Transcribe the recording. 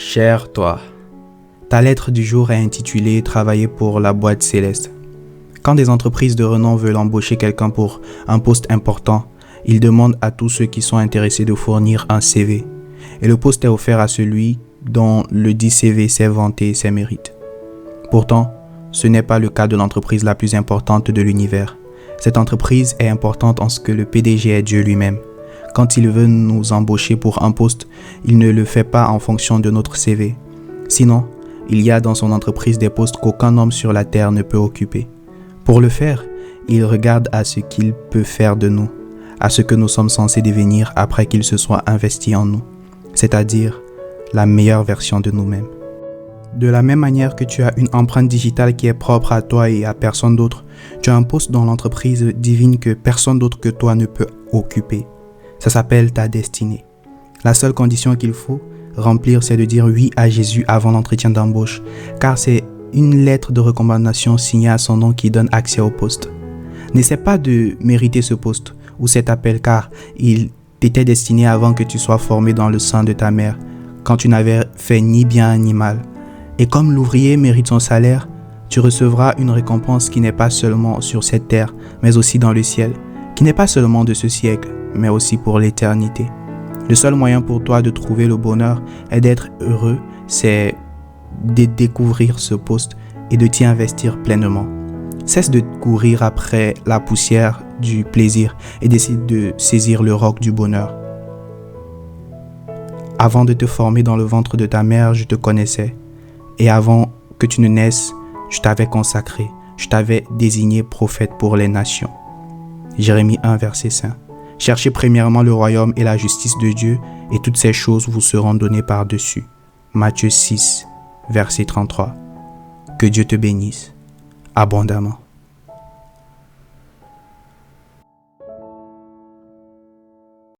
Cher toi, ta lettre du jour est intitulée « Travailler pour la boîte céleste ». Quand des entreprises de renom veulent embaucher quelqu'un pour un poste important, ils demandent à tous ceux qui sont intéressés de fournir un CV. Et le poste est offert à celui dont le dit CV sait vanter ses mérites. Pourtant, ce n'est pas le cas de l'entreprise la plus importante de l'univers. Cette entreprise est importante en ce que le PDG est Dieu lui-même. Quand il veut nous embaucher pour un poste, il ne le fait pas en fonction de notre CV. Sinon, il y a dans son entreprise des postes qu'aucun homme sur la terre ne peut occuper. Pour le faire, il regarde à ce qu'il peut faire de nous, à ce que nous sommes censés devenir après qu'il se soit investi en nous, c'est-à-dire la meilleure version de nous-mêmes. De la même manière que tu as une empreinte digitale qui est propre à toi et à personne d'autre, tu as un poste dans l'entreprise divine que personne d'autre que toi ne peut occuper. Ça s'appelle ta destinée. La seule condition qu'il faut remplir, c'est de dire oui à Jésus avant l'entretien d'embauche, car c'est une lettre de recommandation signée à son nom qui donne accès au poste. N'essaie pas de mériter ce poste ou cet appel, car il t'était destiné avant que tu sois formé dans le sein de ta mère, quand tu n'avais fait ni bien ni mal. Et comme l'ouvrier mérite son salaire, tu recevras une récompense qui n'est pas seulement sur cette terre, mais aussi dans le ciel, qui n'est pas seulement de ce siècle, mais aussi pour l'éternité. Le seul moyen pour toi de trouver le bonheur et d'être heureux, c'est de découvrir ce poste et de t'y investir pleinement. Cesse de courir après la poussière du plaisir et d'essayer de saisir le roc du bonheur. Avant de te former dans le ventre de ta mère, je te connaissais. Et avant que tu ne naisses, je t'avais consacré, je t'avais désigné prophète pour les nations. Jérémie 1, verset 5. Cherchez premièrement le royaume et la justice de Dieu, et toutes ces choses vous seront données par-dessus. Matthieu 6, verset 33. Que Dieu te bénisse abondamment.